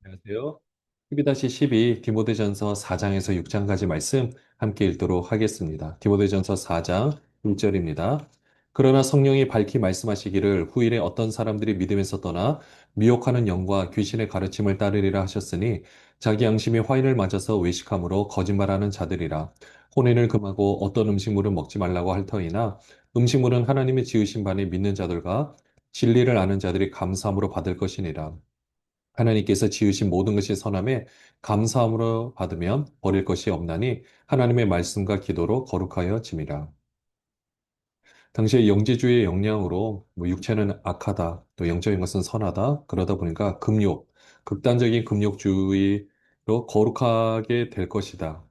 안녕하세요. 12-12 디모데전서 4장에서 6장까지 말씀 함께 읽도록 하겠습니다. 디모데전서 4장 1절입니다. 그러나 성령이 밝히 말씀하시기를 후일에 어떤 사람들이 믿음에서 떠나 미혹하는 영과 귀신의 가르침을 따르리라 하셨으니 자기 양심이 화인을 맞아서 외식함으로 거짓말하는 자들이라. 혼인을 금하고 어떤 음식물은 먹지 말라고 할 터이나 음식물은 하나님이 지으신 바니 믿는 자들과 진리를 아는 자들이 감사함으로 받을 것이니라. 하나님께서 지으신 모든 것이 선함에 감사함으로 받으면 버릴 것이 없나니 하나님의 말씀과 기도로 거룩하여 짐이라. 당시에 영지주의의 영향으로 육체는 악하다, 또 영적인 것은 선하다, 그러다 보니까 극단적인 금욕주의로 거룩하게 될 것이다.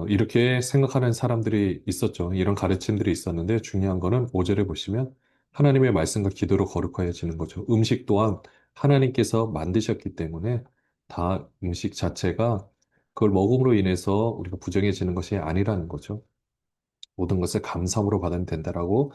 이렇게 생각하는 사람들이 있었죠. 이런 가르침들이 있었는데 중요한 거는 5절에 보시면 하나님의 말씀과 기도로 거룩하여지는 거죠. 음식 또한 하나님께서 만드셨기 때문에 다 음식 자체가 그걸 먹음으로 인해서 우리가 부정해지는 것이 아니라는 거죠. 모든 것을 감사함으로 받으면 된다라고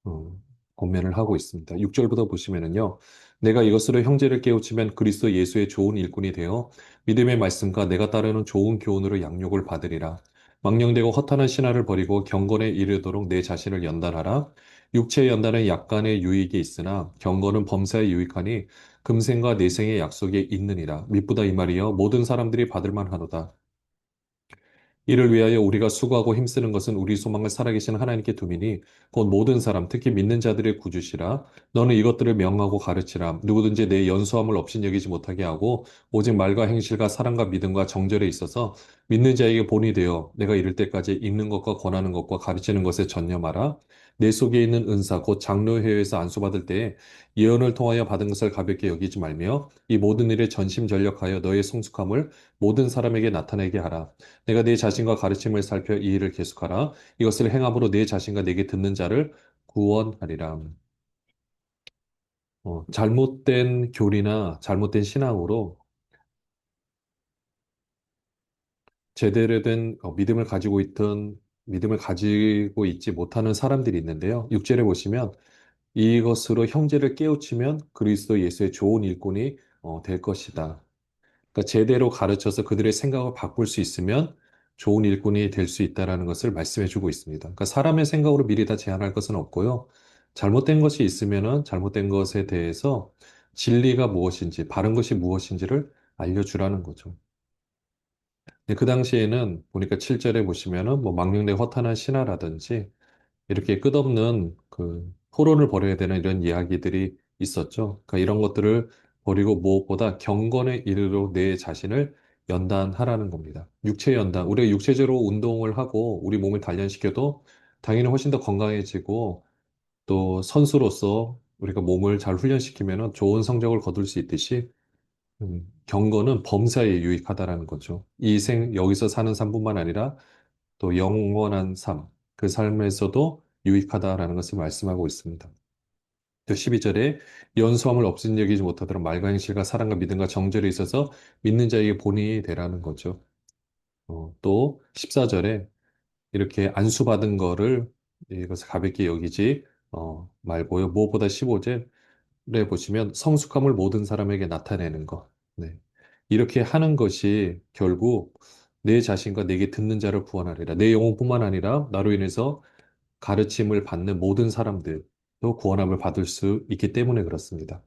어, 권면을 하고 있습니다. 6절부터 보시면은요. 내가 이것으로 형제를 깨우치면 그리스도 예수의 좋은 일꾼이 되어 믿음의 말씀과 내가 따르는 좋은 교훈으로 양육을 받으리라. 망령되고 허탄한 신화를 버리고 경건에 이르도록 내 자신을 연단하라. 육체의 연단은 약간의 유익이 있으나 경건은 범사에 유익하니 금생과 내생의 약속이 있느니라. 미쁘다 이 말이여 모든 사람들이 받을 만하노다. 이를 위하여 우리가 수고하고 힘쓰는 것은 우리 소망을 살아계신 하나님께 두미니 곧 모든 사람 특히 믿는 자들의 구주시라. 너는 이것들을 명하고 가르치라. 누구든지 내 연수함을 없인 여기지 못하게 하고 오직 말과 행실과 사랑과 믿음과 정절에 있어서 믿는 자에게 본이 되어 내가 이를 때까지 읽는 것과 권하는 것과 가르치는 것에 전념하라. 내 속에 있는 은사 곧 장로회에서 안수받을 때에 예언을 통하여 받은 것을 가볍게 여기지 말며 이 모든 일에 전심전력하여 너의 성숙함을 모든 사람에게 나타내게 하라. 내가 네 자신과 가르침을 살펴 이 일을 계속하라. 이것을 행함으로 네 자신과 내게 듣는 자를 구원하리라. 잘못된 교리나 잘못된 신앙으로 제대로 된 믿음을 가지고 있지 못하는 사람들이 있는데요. 6절에 보시면 이것으로 형제를 깨우치면 그리스도 예수의 좋은 일꾼이 될 것이다. 그러니까 제대로 가르쳐서 그들의 생각을 바꿀 수 있으면 좋은 일꾼이 될 수 있다라는 것을 말씀해 주고 있습니다. 그러니까 사람의 생각으로 미리 다 제한할 것은 없고요. 잘못된 것이 있으면은 잘못된 것에 대해서 진리가 무엇인지, 바른 것이 무엇인지를 알려주라는 거죠. 근데 그 당시에는 보니까 7절에 보시면은 뭐 망령되고 허탄한 신하라든지 이렇게 끝없는 그 토론을 벌여야 되는 이런 이야기들이 있었죠. 그러니까 이런 것들을 버리고 무엇보다 경건에 이르러 내 자신을 연단하라는 겁니다. 육체 연단. 우리가 육체적으로 운동을 하고 우리 몸을 단련시켜도 당연히 훨씬 더 건강해지고 또 선수로서 우리가 몸을 잘 훈련시키면 좋은 성적을 거둘 수 있듯이 경건은 범사에 유익하다라는 거죠. 여기서 사는 삶뿐만 아니라 또 영원한 삶, 그 삶에서도 유익하다라는 것을 말씀하고 있습니다. 또 12절에 연수함을 없인 여기지 못하도록 말과 행실과 사랑과 믿음과 정절에 있어서 믿는 자에게 본이 되라는 거죠. 또 14절에 이렇게 안수받은 거를 이것을 가볍게 여기지 말고요. 무엇보다 15절에 보시면 성숙함을 모든 사람에게 나타내는 것. 네. 이렇게 하는 것이 결국 내 자신과 내게 듣는 자를 구원하리라. 내 영혼뿐만 아니라 나로 인해서 가르침을 받는 모든 사람들도 구원함을 받을 수 있기 때문에 그렇습니다.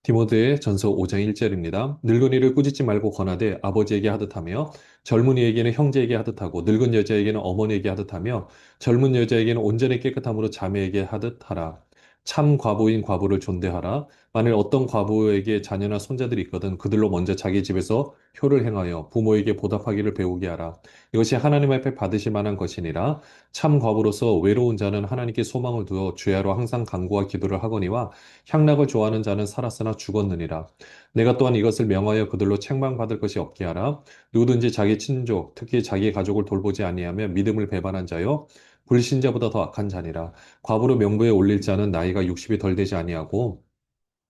디모데 전서 5장 1절입니다. 늙은이를 꾸짖지 말고 권하되 아버지에게 하듯하며 젊은이에게는 형제에게 하듯하고 늙은 여자에게는 어머니에게 하듯하며 젊은 여자에게는 온전히 깨끗함으로 자매에게 하듯하라. 참 과부인 과부를 존대하라. 만일 어떤 과부에게 자녀나 손자들이 있거든 그들로 먼저 자기 집에서 효를 행하여 부모에게 보답하기를 배우게 하라. 이것이 하나님 앞에 받으실 만한 것이니라. 참 과부로서 외로운 자는 하나님께 소망을 두어 주야로 항상 간구와 기도를 하거니와 향락을 좋아하는 자는 살았으나 죽었느니라. 내가 또한 이것을 명하여 그들로 책망받을 것이 없게 하라. 누구든지 자기 친족, 특히 자기 가족을 돌보지 아니하며 믿음을 배반한 자요. 불신자보다 더 악한 자니라. 과부로 명부에 올릴 자는 나이가 60이 덜 되지 아니하고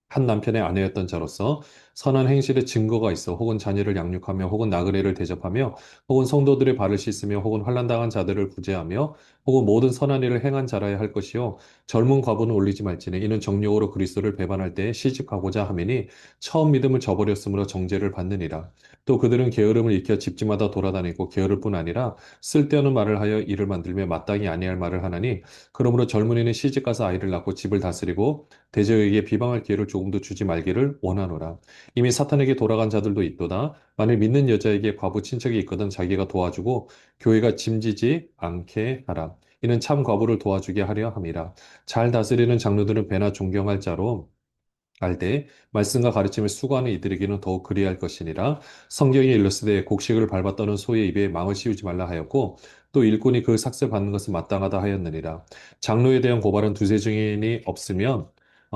한 남편의 아내였던 자로서 선한 행실의 증거가 있어 혹은 자녀를 양육하며 혹은 나그네를 대접하며 혹은 성도들의 발을 씻으며 혹은 환난당한 자들을 구제하며 혹은 모든 선한 일을 행한 자라야 할 것이요 젊은 과부는 올리지 말지니 이는 정욕으로 그리스도를 배반할 때에 시집가고자 하매니 처음 믿음을 저버렸으므로 정죄를 받느니라. 또 그들은 게으름을 익혀 집집마다 돌아다니고 게으를 뿐 아니라 쓸데없는 말을 하여 일을 만들며 마땅히 아니할 말을 하나니 그러므로 젊은이는 시집가서 아이를 낳고 집을 다스리고 대저에게 비방할 기회를 조금도 주지 말기를 원하노라. 이미 사탄에게 돌아간 자들도 있도다. 만일 믿는 여자에게 과부 친척이 있거든 자기가 도와주고 교회가 짐지지 않게 하라. 이는 참 과부를 도와주게 하려 함이라. 잘 다스리는 장로들은 배나 존경할 자로 알되 말씀과 가르침을 수고하는 이들에게는 더욱 그리할 것이니라. 성경에 일렀으되 곡식을 밟아 떠는 소의 입에 망을 씌우지 말라 하였고 또 일꾼이 그 삭슬 받는 것은 마땅하다 하였느니라. 장로에 대한 고발은 두세 증인이 없으면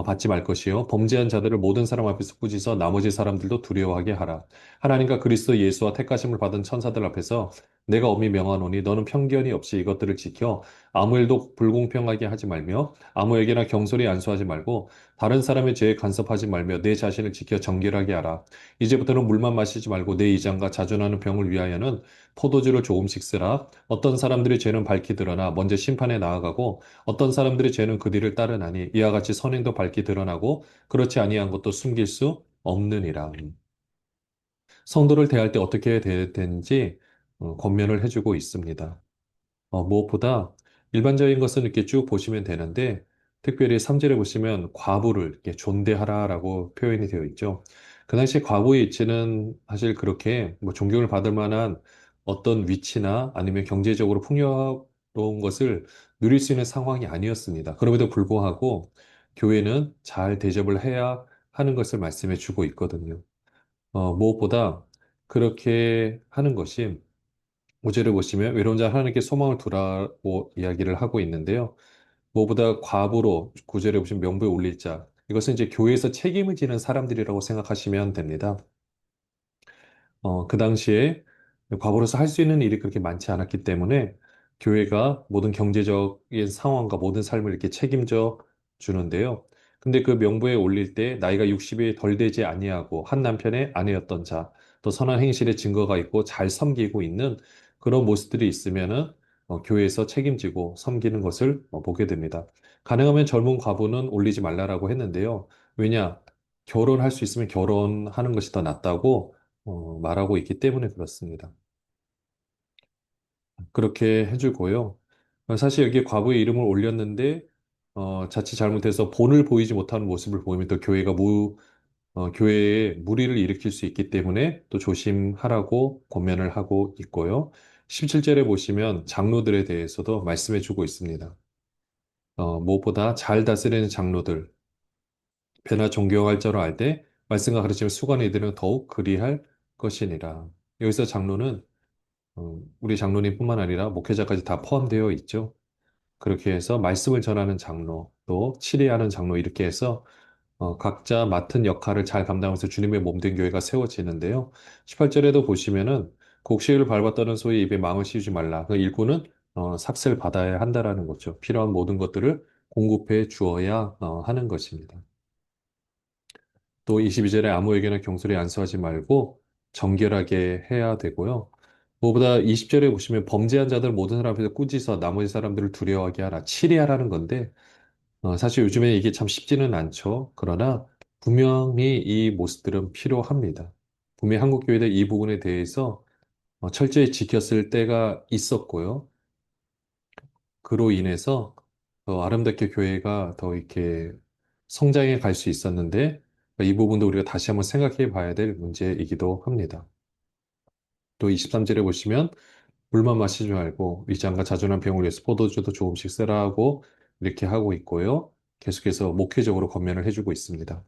받지 말 것이요 범죄한 자들을 모든 사람 앞에서 꾸짖어 나머지 사람들도 두려워하게 하라. 하나님과 그리스도 예수와 택하심을 받은 천사들 앞에서 내가 엄히 명하노니 너는 편견이 없이 이것들을 지켜 아무 일도 불공평하게 하지 말며 아무에게나 경솔히 안수하지 말고 다른 사람의 죄에 간섭하지 말며 내 자신을 지켜 정결하게 하라. 이제부터는 물만 마시지 말고 내 이장과 자존하는 병을 위하여는 포도주를 조금씩 쓰라. 어떤 사람들의 죄는 밝히 드러나 먼저 심판에 나아가고 어떤 사람들의 죄는 그 뒤를 따르나니 이와 같이 선행도 밝히 드러나고 그렇지 아니한 것도 숨길 수 없느니라. 성도를 대할 때 어떻게 대해야 되는지 권면을 해주고 있습니다. 무엇보다 일반적인 것은 이렇게 쭉 보시면 되는데, 특별히 3절에 보시면 과부를 이렇게 존대하라라고 표현이 되어 있죠. 그 당시 과부의 위치는 사실 그렇게 뭐 존경을 받을 만한 어떤 위치나 아니면 경제적으로 풍요로운 것을 누릴 수 있는 상황이 아니었습니다. 그럼에도 불구하고 교회는 잘 대접을 해야 하는 것을 말씀해 주고 있거든요. 무엇보다 그렇게 하는 것이 5절을 보시면 외로운 자 하나님께 소망을 두라고 이야기를 하고 있는데요. 무엇보다 과부로 9절에 보시면 명부에 올릴 자. 이것은 이제 교회에서 책임을 지는 사람들이라고 생각하시면 됩니다. 그 당시에 과부로서 할 수 있는 일이 그렇게 많지 않았기 때문에 교회가 모든 경제적인 상황과 모든 삶을 이렇게 책임져 주는데요. 근데 그 명부에 올릴 때 나이가 60이 덜 되지 아니하고 한 남편의 아내였던 자, 또 선한 행실의 증거가 있고 잘 섬기고 있는 그런 모습들이 있으면은 교회에서 책임지고 섬기는 것을 보게 됩니다. 가능하면 젊은 과부는 올리지 말라라고 했는데요. 왜냐? 결혼할 수 있으면 결혼하는 것이 더 낫다고 말하고 있기 때문에 그렇습니다. 그렇게 해주고요. 사실 여기에 과부의 이름을 올렸는데, 자칫 잘못해서 본을 보이지 못하는 모습을 보이면 또 교회에 무리를 일으킬 수 있기 때문에 또 조심하라고 권면을 하고 있고요. 17절에 보시면 장로들에 대해서도 말씀해 주고 있습니다. 무엇보다 잘 다스리는 장로들, 배나 존경할 자로 알되 말씀과 가르침을 수고하는 이들은 더욱 그리할 것이니라. 여기서 장로는 우리 장로님뿐만 아니라 목회자까지 다 포함되어 있죠. 그렇게 해서 말씀을 전하는 장로, 또 치리하는 장로 이렇게 해서 각자 맡은 역할을 잘 감당하면서 주님의 몸된 교회가 세워지는데요. 18절에도 보시면은 곡식을 밟았다는 소의 입에 망을 씌우지 말라. 그 일꾼은 삭슬 받아야 한다라는 거죠. 필요한 모든 것들을 공급해 주어야 하는 것입니다. 또 22절에 아무에게나 경솔히 안수하지 말고 정결하게 해야 되고요. 무엇보다 20절에 보시면 범죄한 자들 모든 사람 앞에서 꾸짖어 나머지 사람들을 두려워하게 하라. 치리하라는 건데 사실 요즘에 이게 참 쉽지는 않죠. 그러나 분명히 이 모습들은 필요합니다. 분명히 한국 교회들 이 부분에 대해서 철저히 지켰을 때가 있었고요. 그로 인해서 더 아름답게 교회가 더 이렇게 성장해 갈 수 있었는데 이 부분도 우리가 다시 한번 생각해 봐야 될 문제이기도 합니다. 또 23절에 보시면 물만 마시지 말고 위장과 자존한 병을 위해서 포도주도 조금씩 쓰라고 이렇게 하고 있고요. 계속해서 목회적으로 권면을 해주고 있습니다.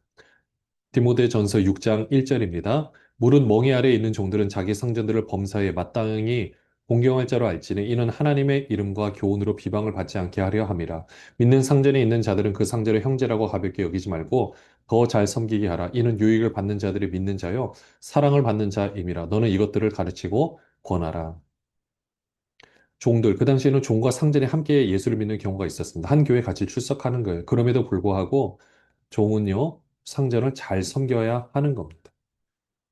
디모데전서 6장 1절입니다. 물은 멍에 아래에 있는 종들은 자기 성전들을 범사에 마땅히 공경할 자로 알지니 이는 하나님의 이름과 교훈으로 비방을 받지 않게 하려 함이라. 믿는 상전에 있는 자들은 그 상전을 형제라고 가볍게 여기지 말고 더 잘 섬기게 하라. 이는 유익을 받는 자들이 믿는 자요 사랑을 받는 자임이라. 너는 이것들을 가르치고 권하라. 종들, 그 당시에는 종과 상전이 함께 예수를 믿는 경우가 있었습니다. 한 교회 같이 출석하는 거예요. 그럼에도 불구하고 종은요, 상전을 잘 섬겨야 하는 겁니다.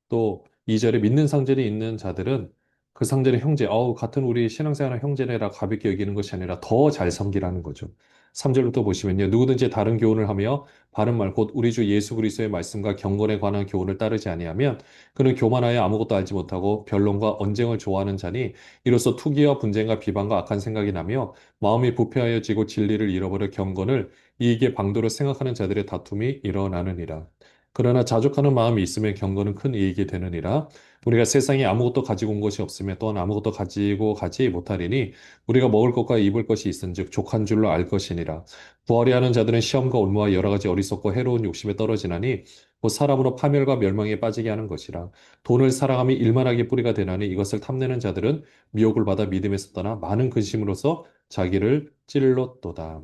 또 2절에 믿는 상전이 있는 자들은 그 상전의 형제, 같은 우리 신앙생활의 형제라 가볍게 여기는 것이 아니라 더 잘 섬기라는 거죠. 3절부터 보시면요. 누구든지 다른 교훈을 하며 바른 말, 곧 우리 주 예수 그리스도의 말씀과 경건에 관한 교훈을 따르지 아니하면 그는 교만하여 아무것도 알지 못하고 변론과 언쟁을 좋아하는 자니 이로써 투기와 분쟁과 비방과 악한 생각이 나며 마음이 부패하여지고 진리를 잃어버려 경건을 이익의 방도로 생각하는 자들의 다툼이 일어나느니라. 그러나 자족하는 마음이 있으면 경건은 큰 이익이 되느니라. 우리가 세상에 아무것도 가지고 온 것이 없으며 또한 아무것도 가지고 가지 못하리니 우리가 먹을 것과 입을 것이 있은즉 족한 줄로 알 것이니라. 부활이 하는 자들은 시험과 올무와 여러 가지 어리석고 해로운 욕심에 떨어지나니 곧 사람으로 파멸과 멸망에 빠지게 하는 것이라. 돈을 사랑함이 일만하게 뿌리가 되나니 이것을 탐내는 자들은 미혹을 받아 믿음에서 떠나 많은 근심으로써 자기를 찔렀도다.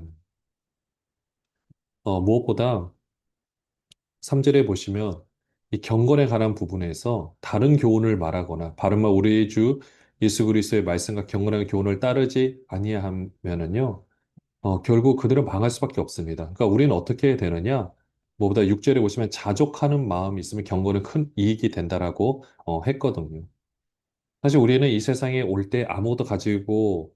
무엇보다 3절에 보시면 이 경건에 관한 부분에서 다른 교훈을 말하거나 바른 말 우리의 주 예수 그리스도의 말씀과 경건한 교훈을 따르지 아니하면은요, 결국 그들은 망할 수밖에 없습니다. 그러니까 우리는 어떻게 되느냐? 뭐보다 6절에 보시면 자족하는 마음이 있으면 경건은 큰 이익이 된다라고 했거든요. 사실 우리는 이 세상에 올 때 아무것도 가지고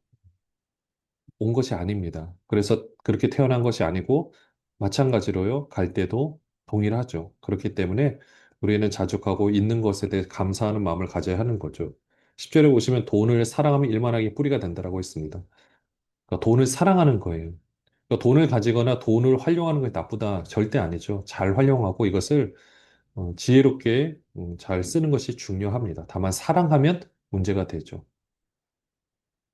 온 것이 아닙니다. 그래서 그렇게 태어난 것이 아니고 마찬가지로요. 갈 때도 동일하죠. 그렇기 때문에 우리는 자족하고 있는 것에 대해 감사하는 마음을 가져야 하는 거죠. 10절에 보시면 돈을 사랑하면 일만하게 뿌리가 된다라고 했습니다. 그러니까 돈을 사랑하는 거예요. 그러니까 돈을 가지거나 돈을 활용하는 것이 나쁘다. 절대 아니죠. 잘 활용하고 이것을 지혜롭게 잘 쓰는 것이 중요합니다. 다만 사랑하면 문제가 되죠.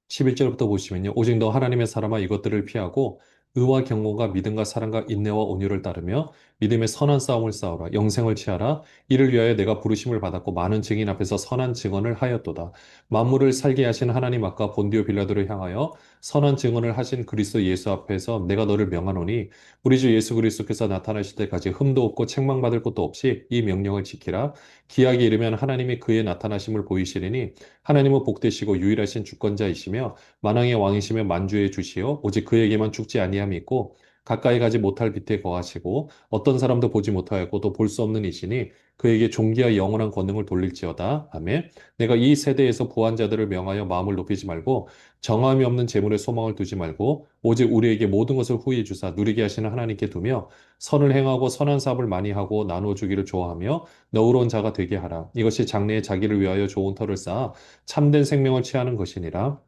11절부터 보시면요. 오직 너 하나님의 사람아 이것들을 피하고 의와 경건과 믿음과 사랑과 인내와 온유를 따르며 믿음의 선한 싸움을 싸우라. 영생을 취하라. 이를 위하여 내가 부르심을 받았고 많은 증인 앞에서 선한 증언을 하였도다. 만물을 살게 하신 하나님 앞과 본디오 빌라도를 향하여 선한 증언을 하신 그리스도 예수 앞에서 내가 너를 명하노니 우리 주 예수 그리스도께서 나타나실 때까지 흠도 없고 책망받을 것도 없이 이 명령을 지키라. 기약이 이르면 하나님이 그의 나타나심을 보이시리니 하나님은 복되시고 유일하신 주권자이시며 만왕의 왕이시며 만주의 주시요 오직 그에게만 죽지 아니함이 있고 가까이 가지 못할 빛에 거하시고 어떤 사람도 보지 못하였고 또 볼 수 없는 이시니 그에게 존귀와 영원한 권능을 돌릴지어다. 아멘. 내가 이 세대에서 부한 자들을 명하여 마음을 높이지 말고 정함이 없는 재물에 소망을 두지 말고 오직 우리에게 모든 것을 후히 주사 누리게 하시는 하나님께 두며 선을 행하고 선한 사업을 많이 하고 나누어 주기를 좋아하며 너그러운 자가 되게 하라. 이것이 장래에 자기를 위하여 좋은 터를 쌓아 참된 생명을 취하는 것이니라.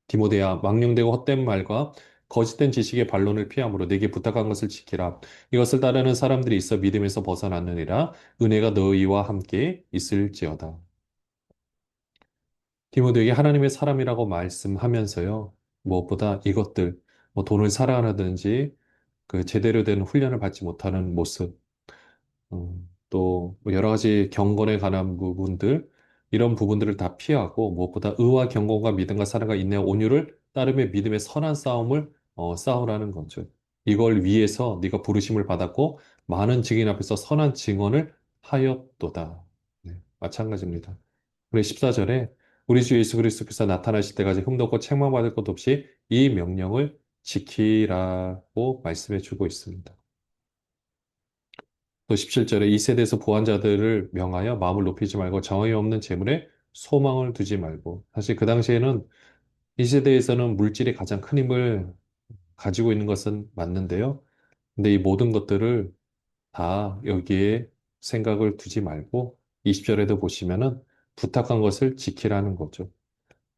디모데야, 망령되고 헛된 말과 거짓된 지식의 반론을 피함으로 내게 부탁한 것을 지키라. 이것을 따르는 사람들이 있어 믿음에서 벗어났느니라. 은혜가 너희와 함께 있을지어다. 디모데에게 하나님의 사람이라고 말씀하면서요. 무엇보다 이것들, 뭐 돈을 사랑하든지 그 제대로 된 훈련을 받지 못하는 모습, 또뭐 여러 가지 경건에 관한 부분들, 이런 부분들을 다 피하고 무엇보다 의와 경건과 믿음과 사랑과 인내와 온유를 따르며 믿음의 선한 싸움을 싸우라는 거죠. 이걸 위해서 네가 부르심을 받았고 많은 증인 앞에서 선한 증언을 하였도다. 네, 마찬가지입니다. 우리 14절에 우리 주 예수 그리스도께서 나타나실 때까지 흠도 없고 책망받을 것 없이 이 명령을 지키라고 말씀해 주고 있습니다. 또 17절에 이 세대에서 부한 자들을 명하여 마음을 높이지 말고 정함이 없는 재물에 소망을 두지 말고 사실 그 당시에는 이 세대에서는 물질이 가장 큰 힘을 가지고 있는 것은 맞는데요. 근데 이 모든 것들을 다 여기에 생각을 두지 말고 20절에도 보시면은 부탁한 것을 지키라는 거죠.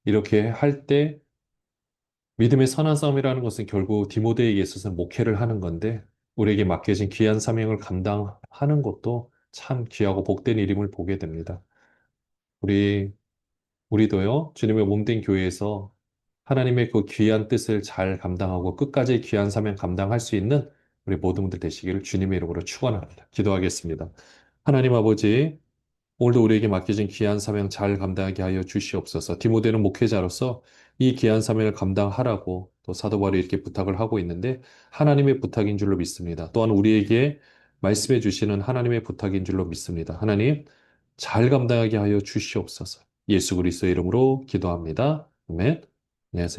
이렇게 할 때 믿음의 선한 싸움이라는 것은 결국 디모데에게 있어서는 목회를 하는 건데 우리에게 맡겨진 귀한 사명을 감당하는 것도 참 귀하고 복된 일임을 보게 됩니다. 우리 우리도요 주님의 몸된 교회에서 하나님의 그 귀한 뜻을 잘 감당하고 끝까지 귀한 사명 감당할 수 있는 우리 모든 분들 되시기를 주님의 이름으로 축원합니다. 기도하겠습니다. 하나님 아버지 오늘도 우리에게 맡겨진 귀한 사명 잘 감당하게 하여 주시옵소서. 디모데는 목회자로서 이 귀한 사명을 감당하라고 또 사도 바울이 이렇게 부탁을 하고 있는데 하나님의 부탁인 줄로 믿습니다. 또한 우리에게 말씀해 주시는 하나님의 부탁인 줄로 믿습니다. 하나님 잘 감당하게 하여 주시옵소서. 예수 그리스도의 이름으로 기도합니다. 아멘. 안녕하세요.